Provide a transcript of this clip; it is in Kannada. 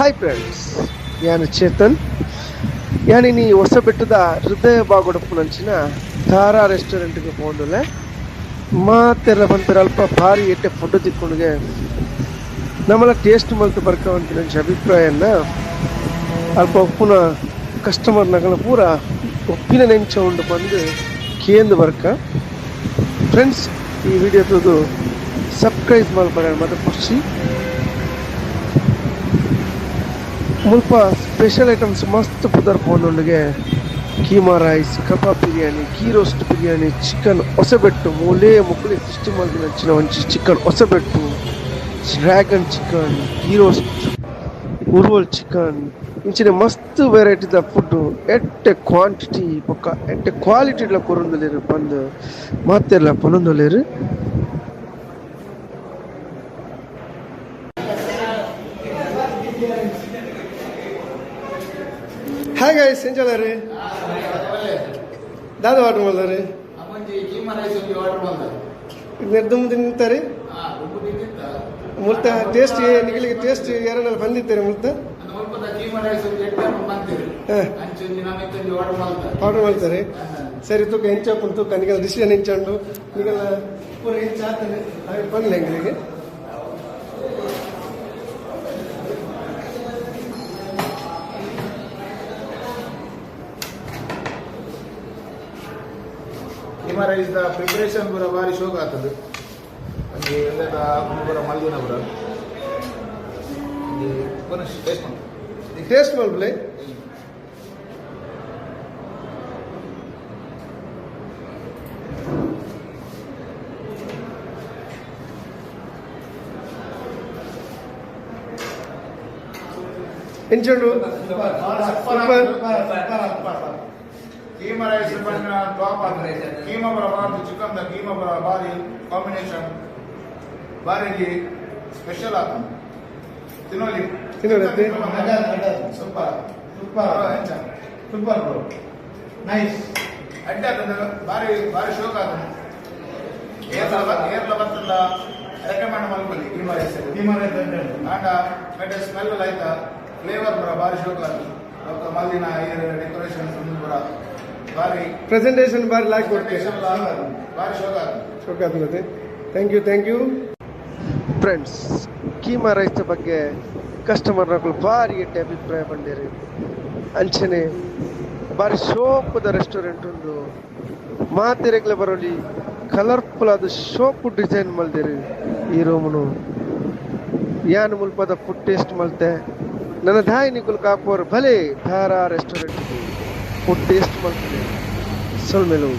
ಹಾಯ್ ಫ್ರೆಂಡ್ಸ್, ನಾನು ಚೇತನ್. ಯಾನಿನಿ ಹೊಸ ಬೆಟ್ಟದ ಹೃದಯ ಬಾಗೊಡಪ್ಪು ನಂಚಿನ ತಾರಾ ರೆಸ್ಟೋರೆಂಟ್ಗೆ ಹೋದಲೆ ಮಾತೆಲ್ಲ ಬಂತಾರೆ ಅಲ್ಪ ಭಾರಿ ಎಟ್ಟೆ ಫುಡ್ ತಿಕ್ಕೊಂಡ್ಗೆ ನಮ್ಮಲ್ಲ ಟೇಸ್ಟ್ ಮಲ್ತು ಬರ್ಕವಂತ ನಂಚ ಅಭಿಪ್ರಾಯನ ಅಲ್ಪ ಉಪ್ಪುನ ಕಸ್ಟಮರ್ನಗಳ ಪೂರ ಉಪ್ಪಿನ ನೆಂಚ ಉಂಡು ಬಂದು ಕೇಂದು ಬರ್ಕ. ಫ್ರೆಂಡ್ಸ್, ಈ ವಿಡಿಯೋದು ಸಬ್ಸ್ಕ್ರೈಬ್ ಮಾಡ್ಬೇಡ ಮತ್ತೆ ಖುಷಿ ಮುಲ್ಪ ಸ್ಪೆಷಲ್ ಐಟಮ್ಸ್ ಮಸ್ತ್ ಪುದರ್ ಪೋನೊಂದಿಗೆ keema rice, kebab biryani, ghee roast biryani, chicken Hosabettu ಮೂಲೆ ಮುಕ್ಕಳಿ ಸೃಷ್ಟಿ ಮಾಡಿ ನಚ್ಚಿನ ಒಂಚಿ chicken Hosabettu, dragon chicken, ghee roast, ಉರ್ವಲ್ ಚಿಕನ್ ಇಂಚಿನ ಮಸ್ತ್ ವೆರೈಟಿದ ಫುಡ್ಡು ಎಟ್ಟೆ ಕ್ವಾಂಟಿಟಿ ಪಕ್ಕ ಎಟ್ಟೆ ಕ್ವಾಲಿಟಿಲ ಕೊರೊಂದಲೇರು ಬಂದು ಮಾತೆಲ್ಲ ಪೊನೊಂದಲೇರು. ಹಾಯ್ ಗೈಸ್, ಎಂಜಾಯ್ ದಾದ ಆರ್ಡರ್ ಮಾಡ್ದಾರೆ ನಿರ್ದುಂಬು ತಿಂತಾರೆ ಮುಲ್ತ ಟೇಸ್ಟ್ ನಿಗಳಿಗೆ ಟೇಸ್ಟ್ ಯಾರನ್ನೆಲ್ಲ ಬಂದಿದ್ದಾರೆ ಮುಲ್ತ ಆರ್ಡರ್ ಮಾಡ್ತಾರೆ. ಸರಿ ತೂಕ ಹೆಂಚಪ್ಪು ತೂಕ ನಿಗೆಲ್ಲ ಡಿಸಿಷನ್ ಹೆಂಚಂಡು ನಿಗೆಲ್ಲ ಪೂರ ಹೆಂಚ ಆಗ್ತಾನೆ ಬಂದಿಲ್ಲ ಹೆಂಗಳಿಗೆ ಕೀಮಾ ರೈಸ್ ದ ಪ್ರಿಪರೇಷನ್ ಪೂರ ಭಾರಿ ಶೋಕ ಆಗ್ತದೆ. ಅದು ಎಲ್ಲದ ಪೂರ ಮಲ್ದಿನ ಪೂರ ಟೇಸ್ಟ್ ಮಾಡ್ಬಲೆ ಎಂಚಂಡು ಕೀಮಾ ರೈಸ್ ಬಂದ ಟಾಪ್ ಅಂದ್ರೆ ಕೀಮಾ ಬರ ಬಾರ್ದು ಚಿಕನ್ ದ ಕೀಮಾ ಬರ ಬಾರಿ ಕಾಂಬಿನೇಷನ್ ಬಾರಿ ಸ್ಪೆಷಲ್ ಆಗ್ತದೆ. ತಿನ್ನೋಲಿ ಸೂಪರ್ ಸೂಪರ್ ಬ್ರೋ, ನೈಸ್ ಅಡ್ಡೆ ಆಗ್ತದೆ. ಬಾರಿ ಬಾರಿ ಶೋಕ ಆಗ್ತದೆ. ಏರ್ಲ ಬರ್ತಲ್ಲ ರೆಕಮೆಂಡ್ ಮಾಡ್ಕೊಳ್ಳಿ ಕೀಮಾ ರೈಸ್ ಆಂಡ ಮತ್ತೆ ಸ್ಮೆಲ್ ಆಯ್ತಾ ಫ್ಲೇವರ್ ಬರ ಬಾರಿ ಶೋಕ ಆಗ್ತದೆ. ಮಲ್ಲಿನ ಡೆಕೋರೇಷನ್ ಬರ ಬಾರಿ ಪ್ರೆಸೆಂಟೇಷನ್ ಬಾರಿ ಲಾಯ್ಕ್ ಕೊಡ್ತೀವಿ. ಬಾರಿ ಶೋಕ ಆಗ್ತದೆ. Thank you friends. Keema rice ಬಗ್ಗೆ ಕಸ್ಟಮರ್ಗಳು ಭಾರಿ ಎಟ್ಟೆ ಅಭಿಪ್ರಾಯ ಬಂದಿರಿ. ಅಂಚನೆ ಭಾರಿ ಶೋಕದ ರೆಸ್ಟೋರೆಂಟ್ ಉಂಡು. ಮಾತೆರೆಗ್ಲೆ ಬರೋಲಿ ಕಲರ್ಫುಲ್ ಆದ ಶೋಕು ಡಿಸೈನ್ ಮಲ್ದಿರಿ. ಈ ರೂಮ್ನು ಯಾನ್ ಮುಲ್ಪದ ಫುಡ್ ಟೇಸ್ಟ್ ಮಲ್ತೆ ನನ್ನ ಧಾಯಿ ನಿಕುಲ್ ಕಾಪೋರ್ ಭಲೆ ಧಾರಾ ರೆಸ್ಟೋರೆಂಟ್ ಫುಡ್ ಟೇಸ್ಟ್ ಮಾಡ್ತೀನಿ. ಸೊಲ್ಮೆಲು